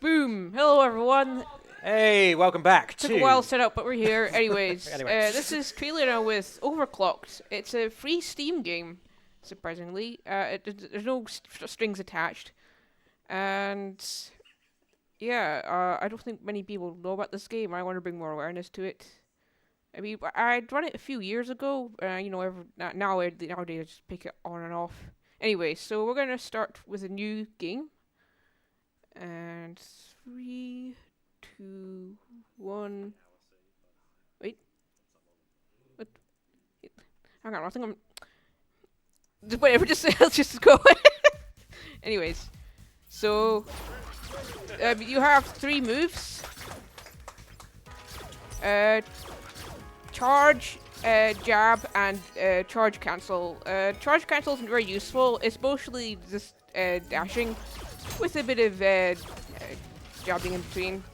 Boom! Hello everyone. Hey, welcome back Took to... a while to set up, but we're here. Anyways, Anyway. this is Treylina with Overclocked. It's a free Steam game, surprisingly. There's no strings attached, and yeah, I don't think many people know about this game. I want to bring more awareness to it. I mean, I'd run it a few years ago. Nowadays I just pick it on and off. Anyway, so we're gonna start with a new game. And 3, 2, 1. Wait. What? Hang on, I think I'm. Whatever, just let's just go. Anyways, so you have 3 moves. Charge, jab, and charge cancel. Charge cancel isn't very useful. It's mostly just dashing, with a bit of jabbing in between.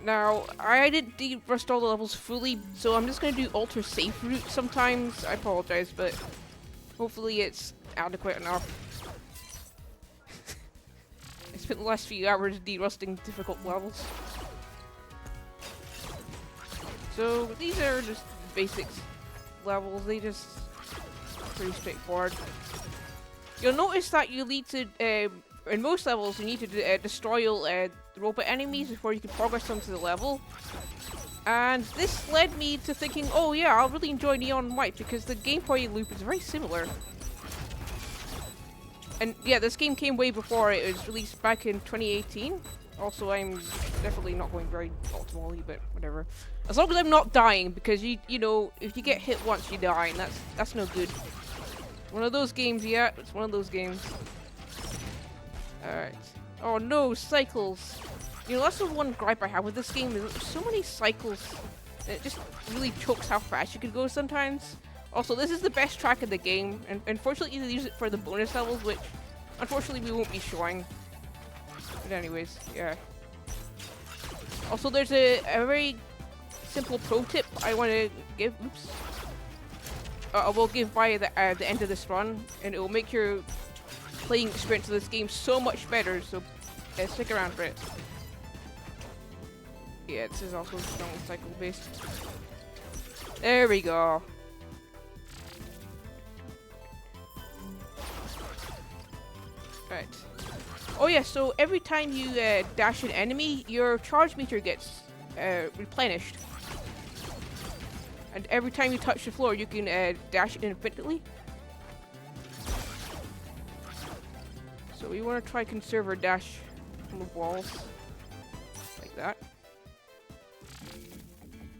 Now, I didn't de-rust all the levels fully, so I'm just going to do alter safe route sometimes. I apologize, but hopefully it's adequate enough. I spent the last few hours de-rusting difficult levels. So, these are just basic levels. They just pretty straightforward. You'll notice that you need to, in most levels, you need to destroy all robot enemies before you can progress onto the level. And this led me to thinking, oh yeah, I'll really enjoy Neon White because the gameplay loop is very similar. And yeah, this game came way before it was released back in 2018. Also, I'm definitely not going very optimally, but whatever. As long as I'm not dying, because you know, if you get hit once, you die, and that's no good. One of those games, yeah, it's one of those games. Alright. Oh no, cycles. You know, that's the one gripe I have with this game, is there's so many cycles. And it just really chokes how fast you could go sometimes. Also, this is the best track in the game, and unfortunately they use it for the bonus levels, which unfortunately we won't be showing. But anyways, yeah. Also, there's a very simple pro tip I want to give. Oops. I will give by the end of this run, and it will make your playing experience of this game so much better, so stick around for it. Yeah, this is also strong cycle based. There we go. Right. Oh yeah, so every time you dash an enemy, your charge meter gets replenished. And every time you touch the floor, you can dash infinitely. So we want to try conserve our dash on the walls. Like that.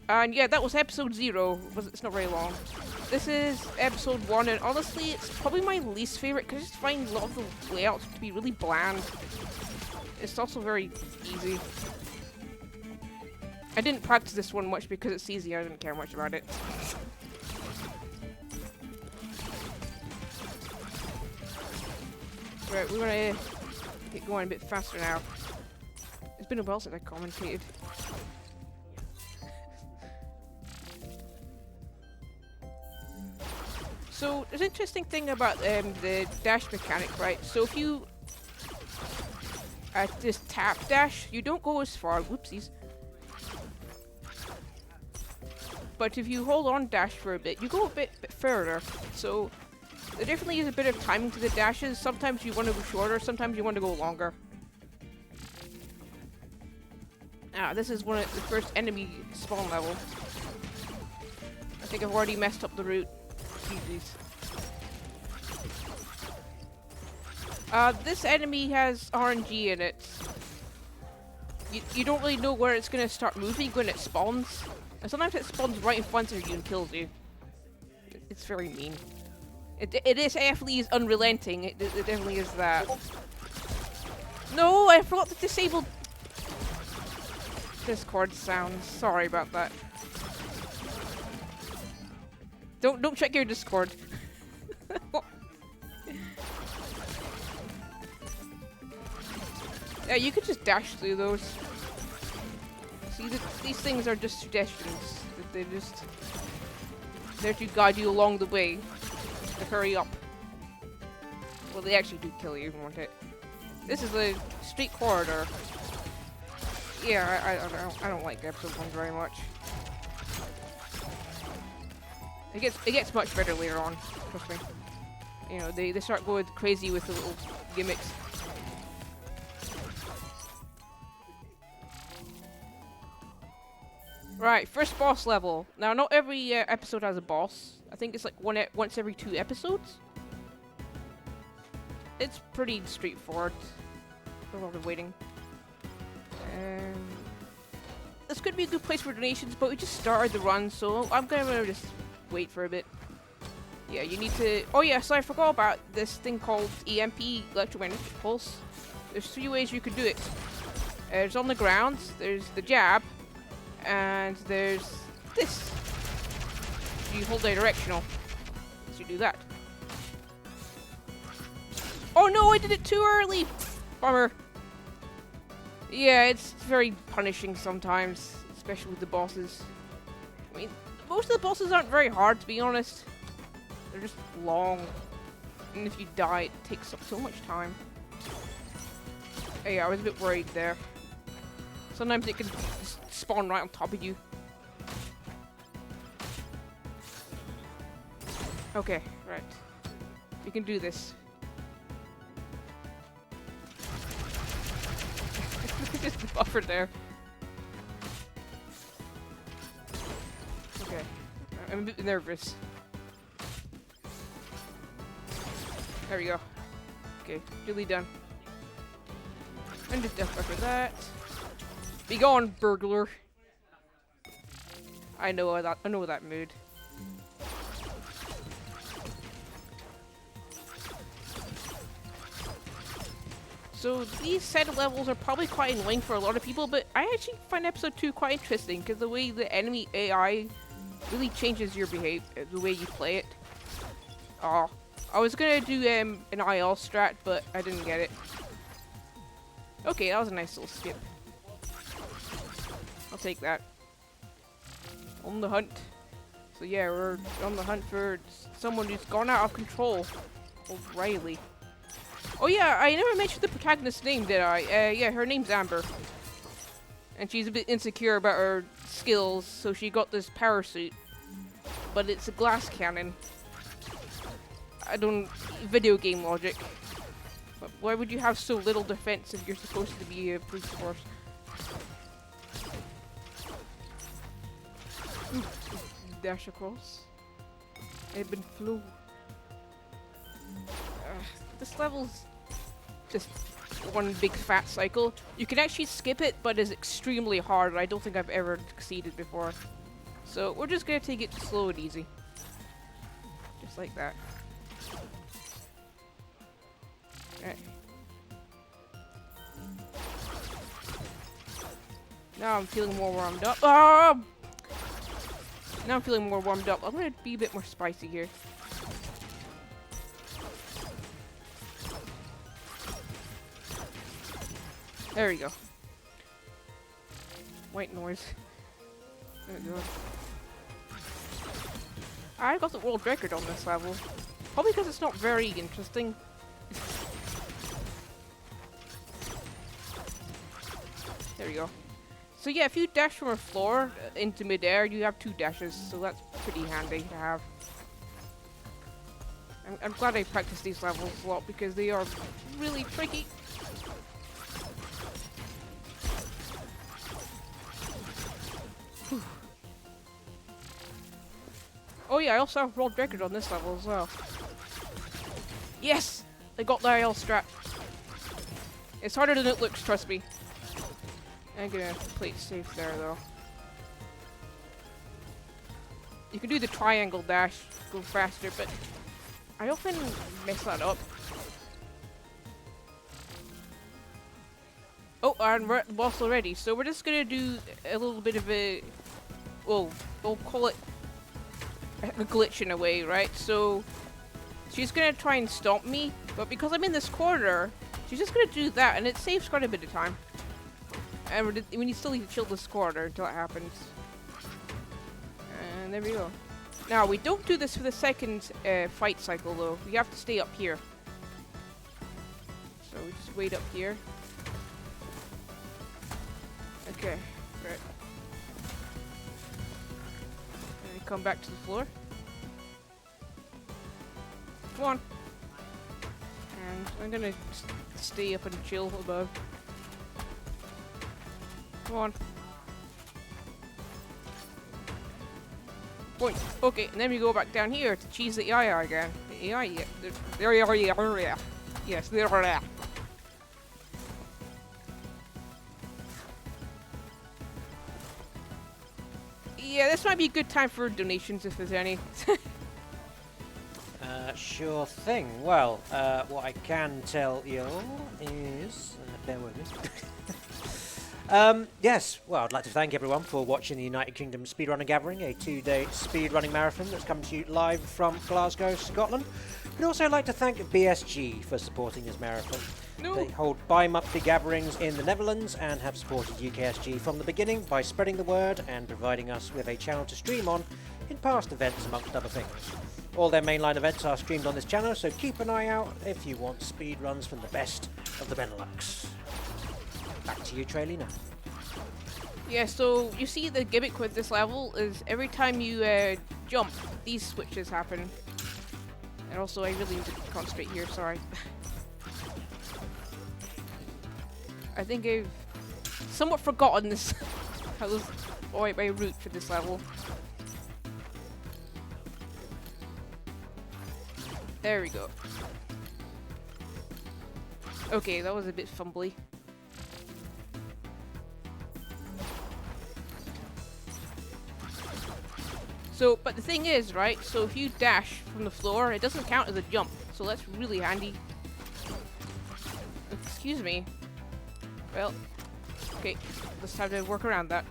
And yeah, that was episode 0. It's not very long. This is episode 1, and honestly, it's probably my least favorite because I just find a lot of the layouts to be really bland. It's also very easy. I didn't practice this one much because it's easy. I didn't care much about it. Right, we want to get going a bit faster now. It's been a while since I commentated. So, there's an interesting thing about the dash mechanic, right? So if you just tap dash, you don't go as far. Whoopsies. But if you hold on dash for a bit, you go a bit further. So there definitely is a bit of timing to the dashes. Sometimes you want to go shorter, sometimes you want to go longer. Ah, this is one of the first enemy spawn level. I think I've already messed up the route. GG's. This enemy has RNG in it. You don't really know where it's going to start moving when it spawns. And sometimes it spawns right in front of you and kills you. It's very mean. It definitely is unrelenting. It definitely is that. No, I forgot to disable Discord sounds. Sorry about that. Don't check your Discord. Yeah, you could just dash through those. See, these things are just suggestions. They're just there to guide you along the way. To hurry up. Well, they actually do kill you, won't it? This is a straight corridor. Yeah, I don't like episode 1 very much. It gets much better later on, trust me. You know, they start going crazy with the little gimmicks. Right, first boss level. Now, not every episode has a boss. I think it's like once every 2 episodes. It's pretty straightforward. A lot of waiting. This could be a good place for donations, but we just started the run, so I'm gonna just wait for a bit. Yeah, you need to... Oh yeah, so I forgot about this thing called EMP, electromagnetic pulse. There's 3 ways you could do it. There's on the ground, there's the jab, and there's this. So you hold the directional. So you do that. Oh no, I did it too early! Bummer. Yeah, it's very punishing sometimes, especially with the bosses. I mean, most of the bosses aren't very hard, to be honest. They're just long. And if you die, it takes up so much time. Yeah, I was a bit worried there. Sometimes it can just spawn right on top of you. Okay, right. We can do this. Just buffer there. Okay. I'm a bit nervous. There we go. Okay, duly done. And just death buffer that. Be gone, burglar. I know that mood. So these set of levels are probably quite annoying for a lot of people, but I actually find episode 2 quite interesting because the way the enemy AI really changes your behavior, the way you play it. Oh, I was gonna do an IL strat, but I didn't get it. Okay, that was a nice little skip. I'll take that. On the hunt. So yeah, we're on the hunt for someone who's gone out of control. O'Reilly. Oh yeah, I never mentioned the protagonist's name, did I? Yeah, her name's Amber. And she's a bit insecure about her skills, so she got this power suit. But it's a glass cannon. I don't... video game logic. But why would you have so little defense if you're supposed to be a police force? Ooh, dash across. Ebb and flow. This level's just one big fat cycle. You can actually skip it, but it's extremely hard. I don't think I've ever succeeded before. So we're just gonna take it slow and easy. Just like that. Alright. Now I'm feeling more warmed up. Oh! Now I'm feeling more warmed up. I'm gonna be a bit more spicy here. There we go. White noise. There we go. I got the world record on this level. Probably because it's not very interesting. There we go. So yeah, if you dash from a floor into midair, you have 2 dashes, so that's pretty handy to have. I'm glad I practiced these levels a lot because they are really tricky. Oh yeah, I also have world record on this level as well. Yes! I got the IL strat. It's harder than it looks, trust me. I'm gonna play it safe there though. You can do the triangle dash, go faster, but I often mess that up. Oh, and we're at the boss already, so we're just gonna do a little bit of a... well, we'll call it a glitch in a way, right? So she's gonna try and stomp me, but because I'm in this corner, she's just gonna do that, and it saves quite a bit of time. And we need still need to chill this corner until it happens. And there we go. Now we don't do this for the second fight cycle though. We have to stay up here. So we just wait up here. Okay, right. And we come back to the floor. Come on. And I'm gonna stay up and chill above. Come on. Point. Okay, and then we go back down here to cheese the AI again. The AI, yeah. There you are, yeah. Yes, there are. Yeah, this might be a good time for donations if there's any. Sure thing. Well, what I can tell you is... bear with me. Yes, well, I'd like to thank everyone for watching the United Kingdom Speedrunning Gathering, a 2-day speedrunning marathon that's come to you live from Glasgow, Scotland. We'd also like to thank BSG for supporting this marathon. No. They hold bi-monthly gatherings in the Netherlands and have supported UKSG from the beginning by spreading the word and providing us with a channel to stream on in past events, amongst other things. All their mainline events are streamed on this channel, so keep an eye out if you want speedruns from the best of the Benelux. Back to you, Treylina. Yeah, so you see the gimmick with this level is every time you jump, these switches happen. And also, I really need to concentrate here, sorry. I think I've somewhat forgotten this, how this, my route for this level. There we go. Okay, that was a bit fumbly. So, but the thing is, right, so if you dash from the floor, it doesn't count as a jump. So that's really handy. Excuse me. Well, okay, let's have to work around that.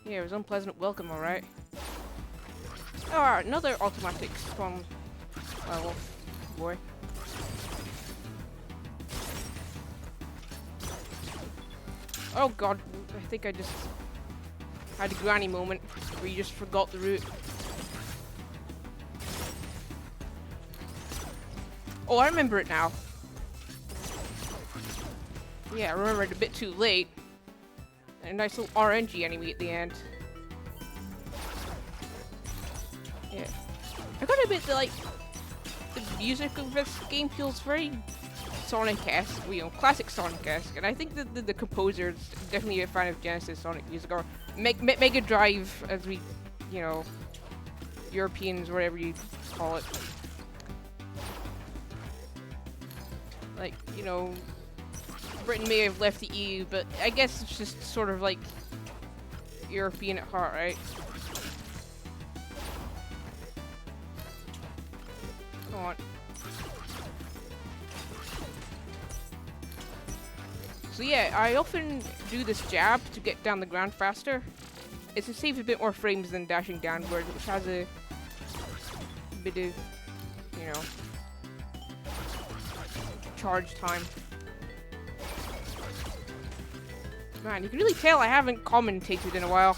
Yeah, it was unpleasant welcome, alright. Oh, another automatic spawn level. Boy. Oh god, I think I just had a granny moment where you just forgot the route. Oh, I remember it now. Yeah, I remember it a bit too late. And a nice little RNG enemy at the end. Yeah. I gotta admit that, like, the music of this game feels very Sonic-esque, you know, classic Sonic-esque, and I think that the composer is definitely a fan of Genesis Sonic music, or Mega Drive, as we, you know, Europeans, whatever you call it. Like, you know, Britain may have left the EU, but I guess it's just sort of like European at heart, right? Come on. So yeah, I often do this jab to get down the ground faster. It saves a bit more frames than dashing downward, which has a bit of, you know, charge time. Man, you can really tell I haven't commentated in a while.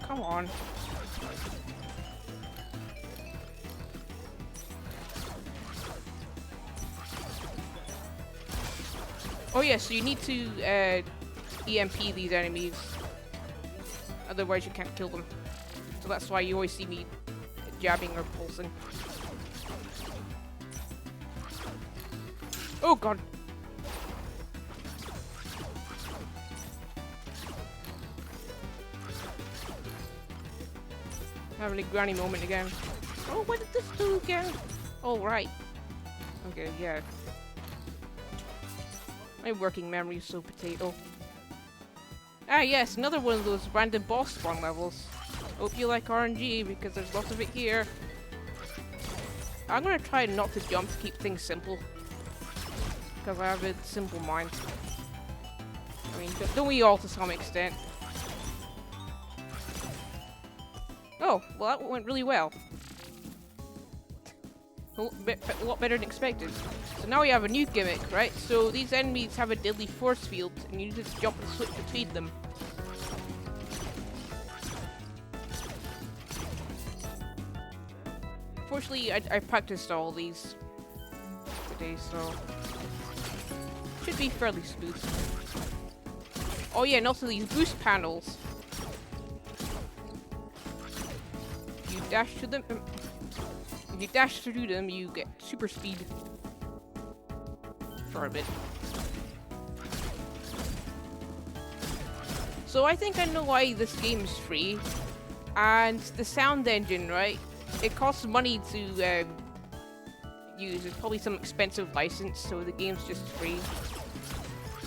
Come on. Oh yeah, so you need to EMP these enemies, otherwise you can't kill them. So that's why you always see me jabbing or pulsing. Oh god! Having a granny moment again. Oh, what did this do again? Oh, right. Okay, yeah. My working memory is so potato. Ah yes, another one of those random boss spawn levels. Hope you like RNG, because there's lots of it here. I'm gonna try not to jump to keep things simple. Because I have a simple mind. I mean, don't we all to some extent? Oh, well that went really well. A lot better than expected. So now we have a new gimmick, right? So these enemies have a deadly force field, and you just jump and switch between them. Unfortunately, I practiced all these today, so should be fairly smooth. Oh yeah, and also these boost panels. You dash to them. If you dash through them, you get super speed for a bit. So I think I know why this game is free. And the sound engine, right? It costs money to use. It's probably some expensive license, so the game's just free.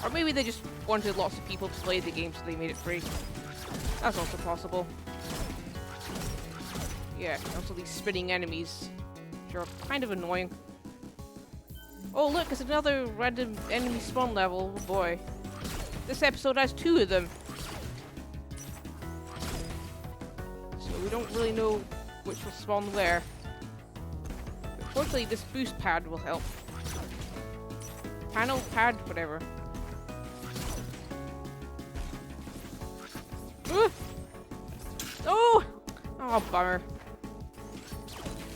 Or maybe they just wanted lots of people to play the game, so they made it free. That's also possible. Yeah, also these spinning enemies, which are kind of annoying. Oh look, it's another random enemy spawn level. Oh boy. This episode has 2 of them. So we don't really know which will spawn where. But fortunately, this boost pad will help. Panel, pad, whatever. Oh! Oh, bummer.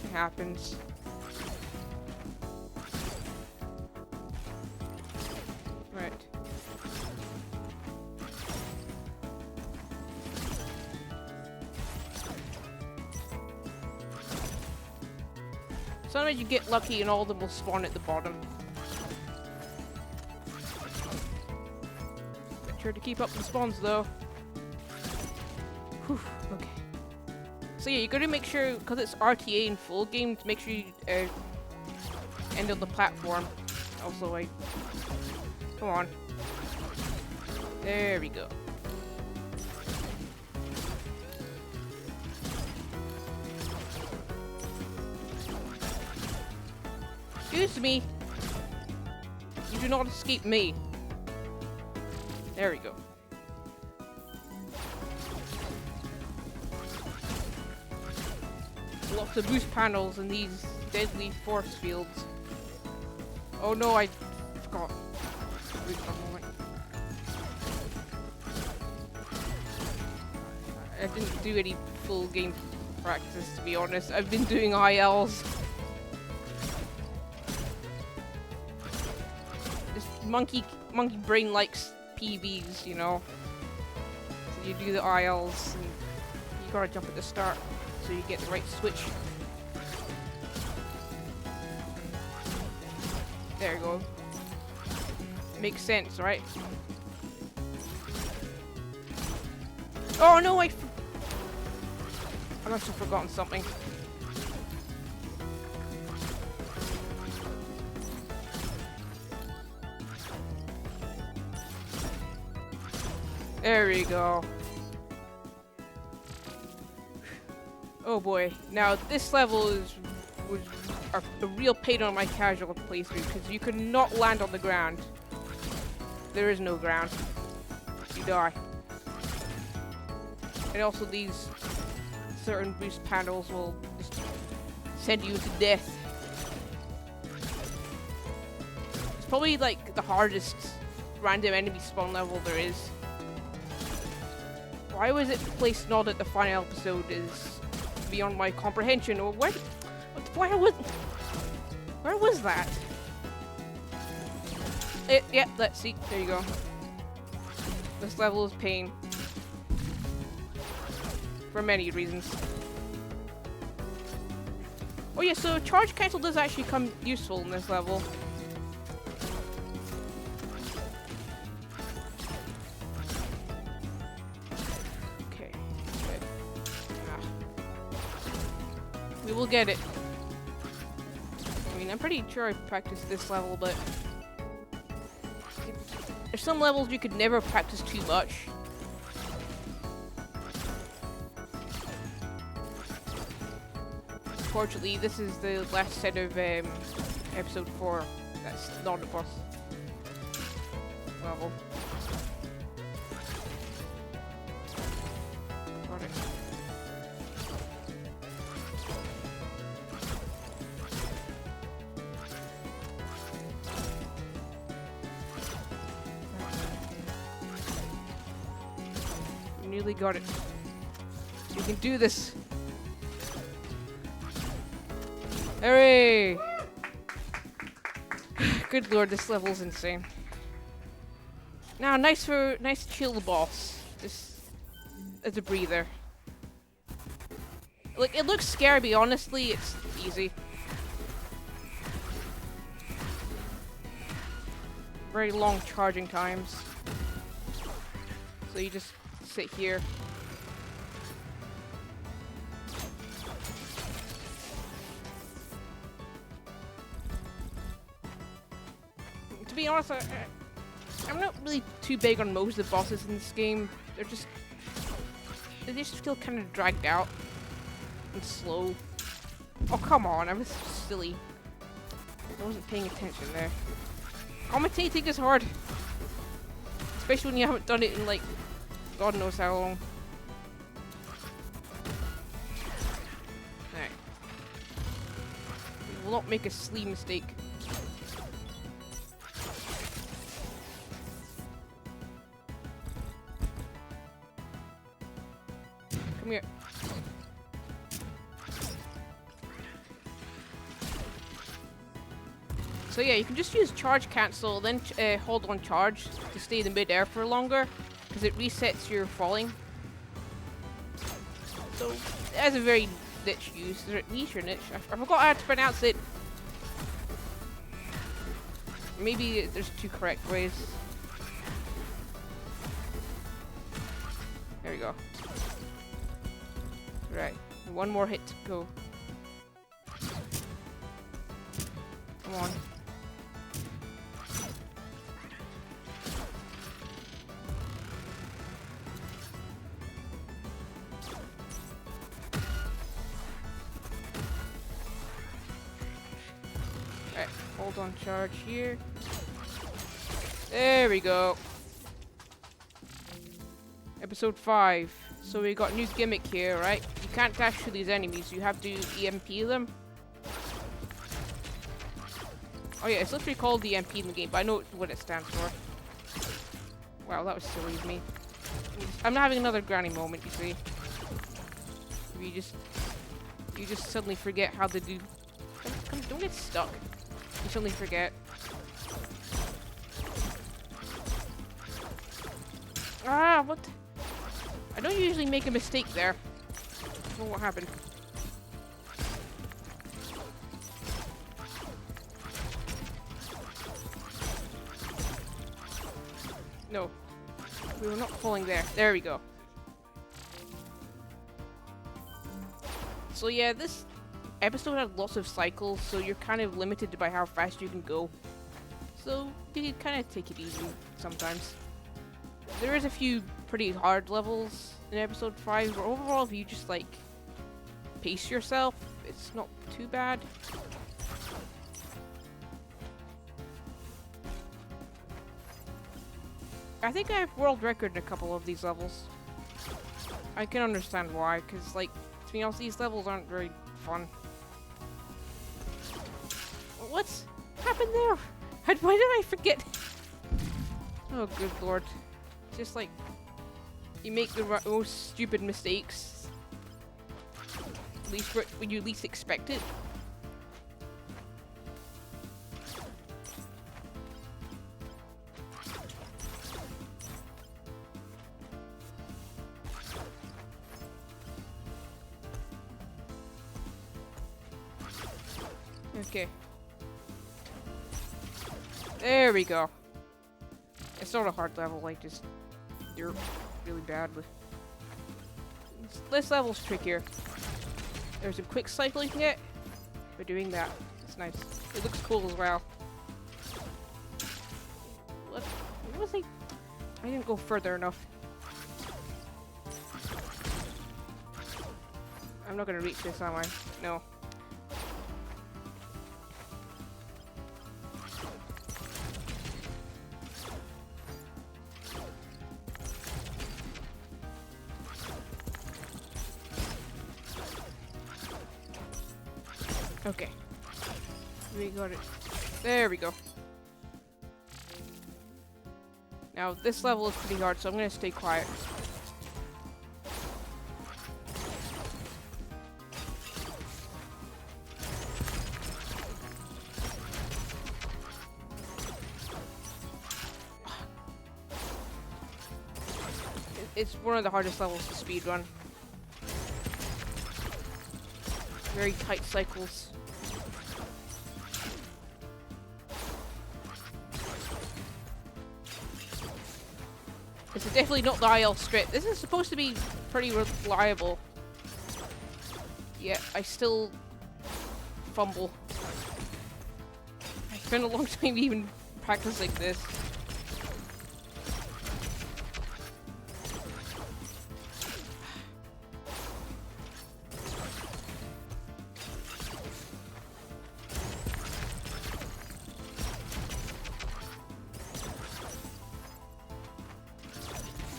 It happens. Right. Sometimes you get lucky and all of them will spawn at the bottom. Make sure to keep up the spawns though. Whew, okay. So yeah, you gotta make sure, because it's RTA in full game, to make sure you end on the platform. Also, come on. There we go. Excuse me. You do not escape me. There we go. Lots of boost panels and these deadly force fields. Oh no, I forgot. Wait for a moment. I didn't do any full game practice, to be honest. I've been doing ILs. This monkey brain likes PBs, you know. So you do the ILs and you gotta jump at the start so you get the right switch. There you go. Makes sense, right? Oh no, I must have forgotten something. There we go. Oh boy. Now this level was a real pain on my casual playthrough because you could not land on the ground. There is no ground. You die. And also these certain boost panels will just send you to death. It's probably like the hardest random enemy spawn level there is. Why was it placed not at the final episode is beyond my comprehension. Or where was that? Yeah, let's see. There you go. This level is pain. For many reasons. Oh yeah, so charge cancel does actually come useful in this level. Okay. Good. We will get it. I mean, I'm pretty sure I practiced this level, but there's some levels you could never practice too much. Unfortunately, this is the last set of episode 4. That's not a boss level. Got it. We nearly got it. You can do this. Hooray! Good lord, this level's insane. Now, nice chill boss. Just as a breather. Like, it looks scary, but honestly, it's easy. Very long charging times. So you just sit here. To be honest, I'm not really too big on most of the bosses in this game. They just feel kind of dragged out and slow. Oh, come on, I was silly. I wasn't paying attention there. Commentating is hard. Especially when you haven't done it in, like, God knows how long. Alright. We will not make a silly mistake. Come here. So yeah, you can just use charge cancel, then hold on charge to stay in the mid-air for longer, because it resets your falling. So that's a very niche use. Is it niche or niche? I forgot how to pronounce it. Maybe there's two correct ways. There we go. Right, one more hit to go. Come on. Right, hold on charge here. There we go. Episode 5. So we got a new gimmick here, right? You can't dash through these enemies, you have to EMP them. Oh yeah, it's literally called the EMP in the game, but I know what it stands for. Wow, that was silly of me. I'm having another granny moment, you see. You just suddenly forget how to do... Come, don't get stuck. You suddenly forget. Ah, what? I don't usually make a mistake there. I don't know what happened. No. We were not falling there. There we go. So yeah, this episode had lots of cycles, so you're kind of limited by how fast you can go. So you can kind of take it easy sometimes. There is a few pretty hard levels in episode 5, but overall if you just like pace yourself, it's not too bad. I think I have world record in a couple of these levels. I can understand why, because like, to be honest, these levels aren't very fun. What's happened there? Why did I forget? Oh good lord. Just like, you make the most stupid mistakes. At least when you least expect it. Okay. There we go. It's not a hard level, like just you're really bad with. This level's trickier. There's a quick cycle you can get by doing that. It's nice. It looks cool as well. What was I? I didn't go further enough. I'm not gonna reach this, am I? No. Okay. We got it. There we go. Now, this level is pretty hard, so I'm gonna stay quiet. it's one of the hardest levels to speedrun. Very tight cycles. This is definitely not the IL script. This is supposed to be pretty reliable. Yeah, I still fumble. I spent a long time even practicing this.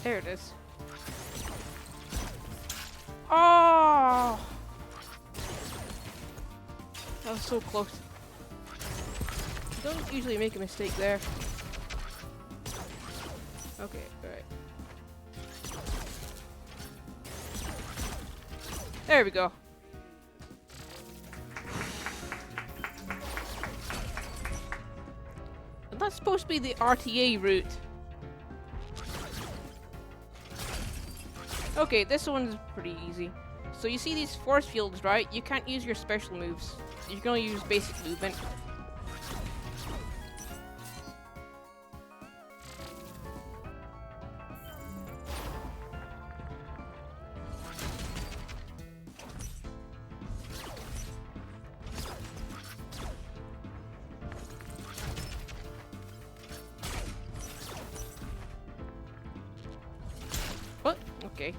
There it is. Oh! That was so close. Don't usually make a mistake there. Okay, alright. There we go. And that's supposed to be the RTA route. Okay, this one's pretty easy. So you see these force fields, right? You can't use your special moves. You can only use basic movement. What? Okay.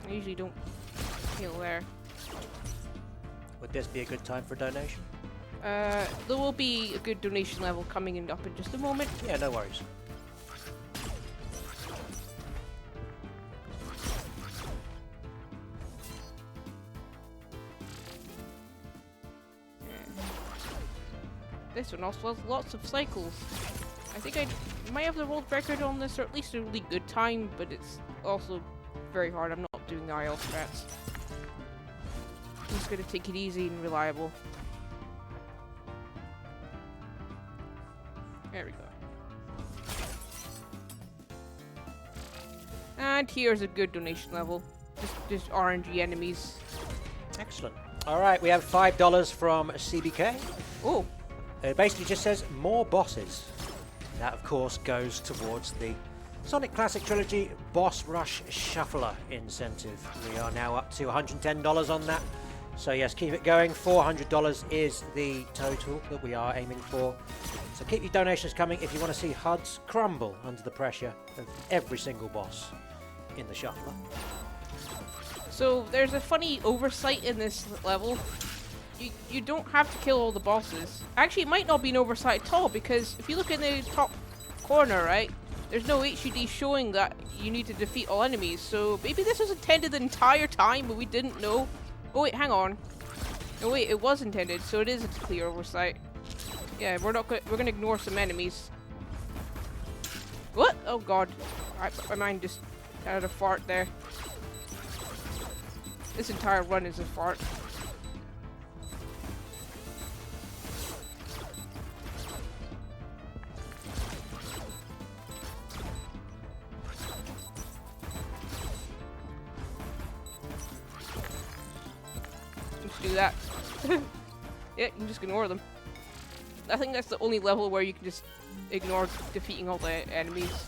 I usually don't heal there. Would this be a good time for donation? There will be a good donation level coming in up in just a moment. Yeah, no worries. This one also has lots of cycles. I think I might have the world record on this, or at least a really good time, but it's also very hard. I'm not doing the IL strats. I'm just gonna take it easy and reliable. There we go. And here's a good donation level. Just RNG enemies. Excellent. All right, we have $5 from CBK. Oh, It basically just says more bosses. That, of course, goes towards the Sonic Classic Trilogy Boss Rush Shuffler incentive. We are now up to $110 on that. So yes, keep it going. $400 is the total that we are aiming for. So keep your donations coming if you want to see HUDs crumble under the pressure of every single boss in the Shuffler. so there's a funny oversight in this level. You don't have to kill all the bosses. Actually, it might not be an oversight at all, because if you look in the top corner, right, there's no HUD showing that you need to defeat all enemies. So maybe this was intended the entire time, but we didn't know. Oh wait, hang on. No wait, it was intended, so it is a clear oversight. Yeah, we're gonna ignore some enemies. What? Oh god, my mind just had a fart there. This entire run is a fart. Just do that. Yeah, you can just ignore them. I think that's the only level where you can just ignore defeating all the enemies.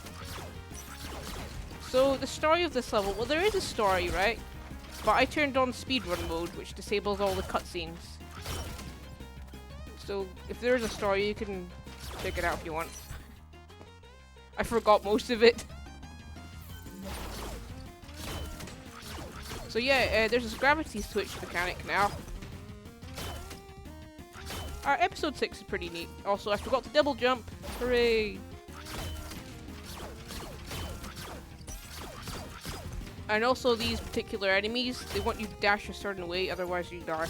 So the story of this level, well, there is a story, right? But I turned on speedrun mode, which disables all the cutscenes. So if there is a story, you can check it out if you want. I forgot most of it. So yeah, there's this gravity switch mechanic now. Episode 6 is pretty neat. Also, I forgot to double jump. Hooray! And also these particular enemies, they want you to dash a certain way, otherwise you die.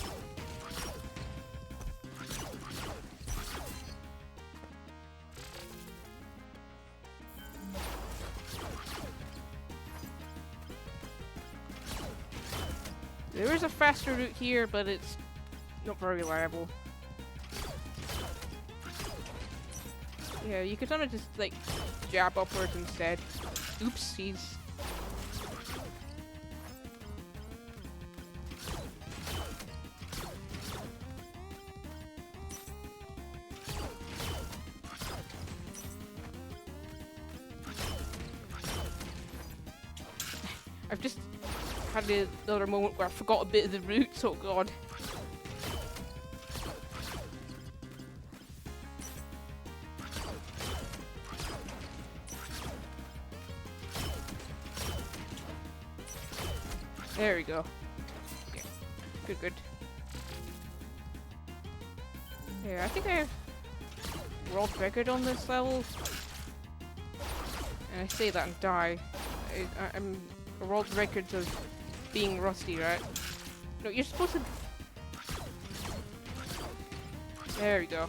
There is a faster route here, but it's not very reliable. Yeah, you could sort of just like jab upwards instead. Oopsies. I've just had another moment where I forgot a bit of the roots, oh god. There we go. Okay. Good, good. Yeah, I think I have world record on this level. And I say that and die. I'm a world record of being rusty, right? No, you're supposed to... There we go.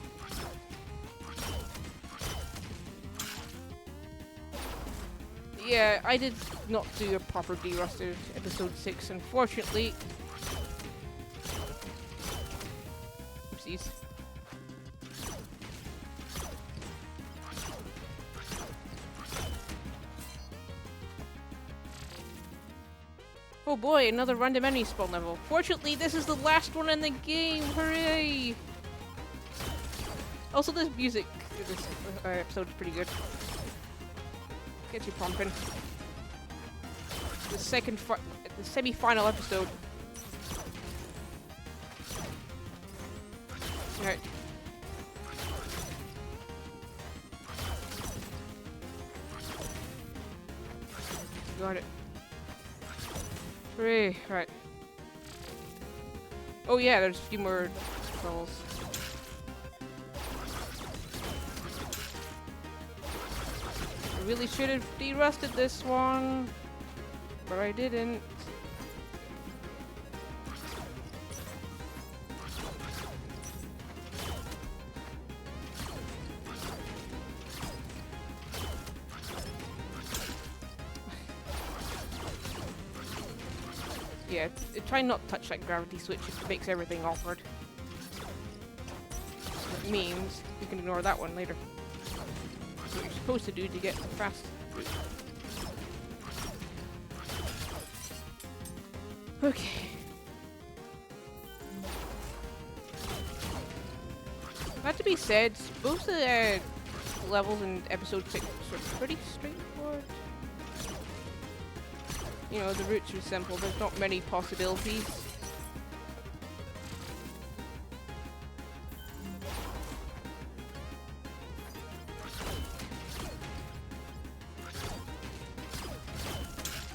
Yeah, I did not do a proper derust of episode 6, unfortunately. Oopsies. Oh boy, another random enemy spawn level. Fortunately, this is the last one in the game. Hooray! Also, this music in this episode is pretty good. Gets you pumping. The semi-final episode. Alright. Got it. Hooray, right. Oh yeah, there's a few more levels. I really should have derusted this one, but I didn't. Yeah, try not to touch that gravity switch, it makes everything awkward. It means you can ignore that one later. That's what you're supposed to do to get fast. Okay. That to be said, most of the levels in episode 6 are pretty straightforward. You know, the routes are simple, there's not many possibilities.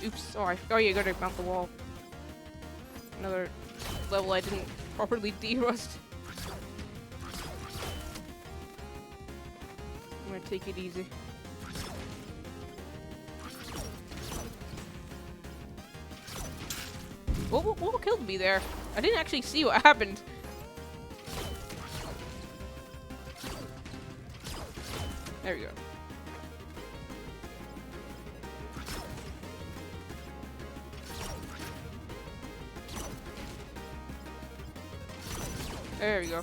Oops, oh you gotta mount the wall. Another level I didn't properly derust. I'm gonna take it easy. What killed me there? I didn't actually see what happened. There we go. There we go.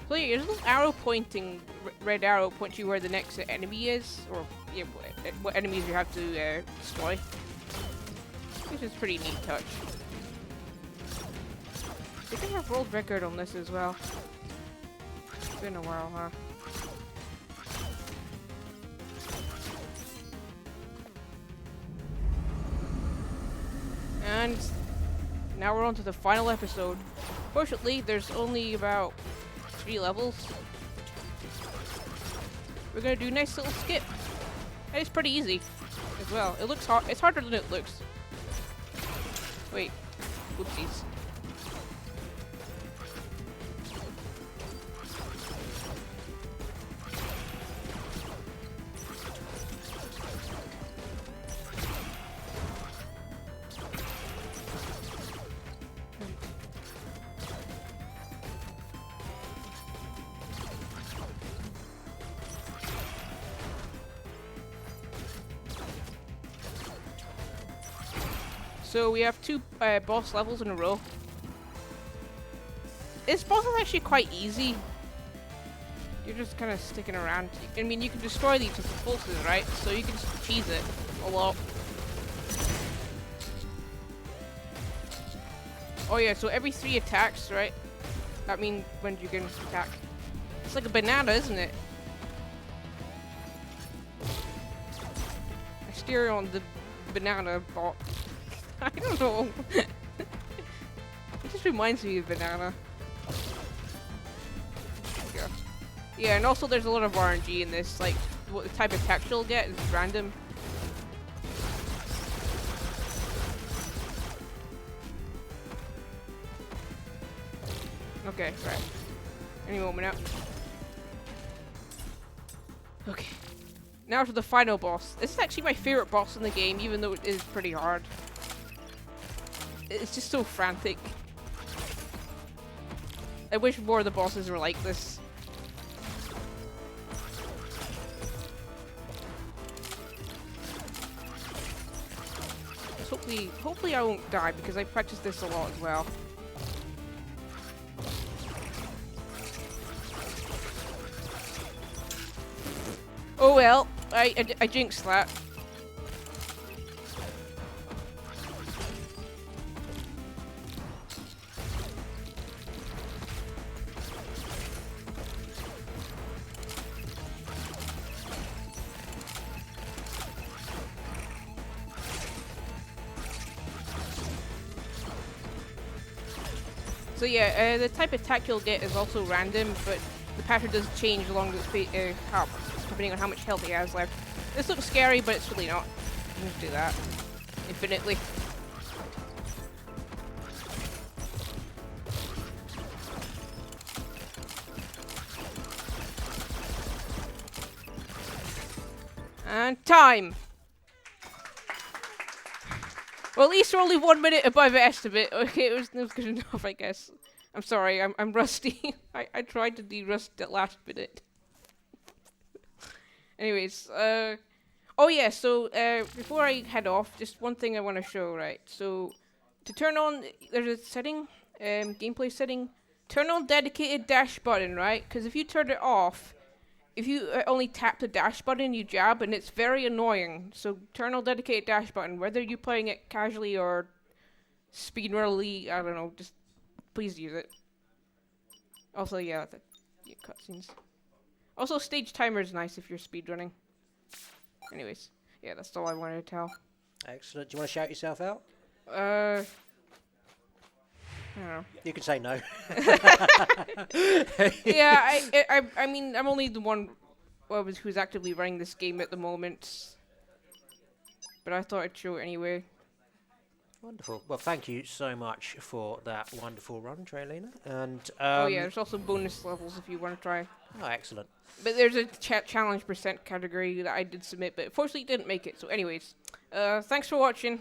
So yeah, there's a little arrow pointing, red arrow points you where the next enemy is, or yeah, what enemies you have to destroy. Which is a pretty neat touch. I think I have world record on this as well. It's been a while, huh? And now we're on to the final episode. Fortunately, there's only about 3 levels. We're gonna do a nice little skip. And it's pretty easy as well. It looks hard. It's harder than it looks. Wait. Oopsies. So we have 2 boss levels in a row. This boss is actually quite easy. You're just kind of sticking around. I mean, you can destroy these with pulses, right? So you can just cheese it a lot. Oh yeah, so every 3 attacks, right? That means when you can attack. It's like a banana, isn't it? I steer on the banana bot. I don't know. It just reminds me of banana. Yeah. Yeah, and also there's a lot of RNG in this. Like, what the type of attack you'll get is random. Okay, right. Any moment now. Okay. Now to the final boss. This is actually my favorite boss in the game, even though it is pretty hard. It's just so frantic. I wish more of the bosses were like this. Hopefully I won't die because I practiced this a lot as well. Oh well, I jinxed that. So yeah, the type of attack you'll get is also random, but the pattern does change along the depending on how much health he has left. This looks scary, but it's really not. You can just do that infinitely. And time! Well, at least we're only 1 minute above estimate. Okay, it was good enough, I guess. I'm sorry, I'm rusty. I tried to de-rust at last minute. Anyways, oh yeah, so before I head off, just one thing I want to show, right? So, to turn on, there's a setting, gameplay setting. Turn on dedicated dash button, right? Because if you turn it off, if you only tap the dash button, you jab, and it's very annoying. So turn on dedicated dash button, whether you're playing it casually or speedrunnerly, I don't know, just please use it. Also, yeah, cutscenes. Also, stage timer is nice if you're speedrunning. Anyways, yeah, that's all I wanted to tell. Excellent. Do you want to shout yourself out? I don't know. You can say no. Yeah, I mean, I'm only the one who's actively running this game at the moment. But I thought I'd show it anyway. Wonderful. Well, thank you so much for that wonderful run, Treylina. And oh yeah, there's also bonus levels if you want to try. Oh, excellent. But there's a challenge percent category that I did submit, but unfortunately didn't make it. So anyways, thanks for watching.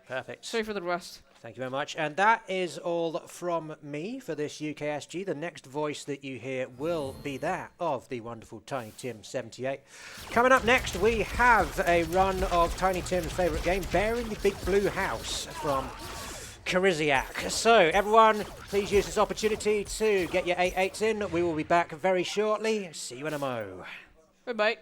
Perfect. Sorry for the rust. Thank you very much. And that is all from me for this UKSG. The next voice that you hear will be that of the wonderful Tiny Tim 78. Coming up next, we have a run of Tiny Tim's favourite game, Bear in the Big Blue House from Kariziak. So, everyone, please use this opportunity to get your 8-8s in. We will be back very shortly. See you in a mo. Bye-bye.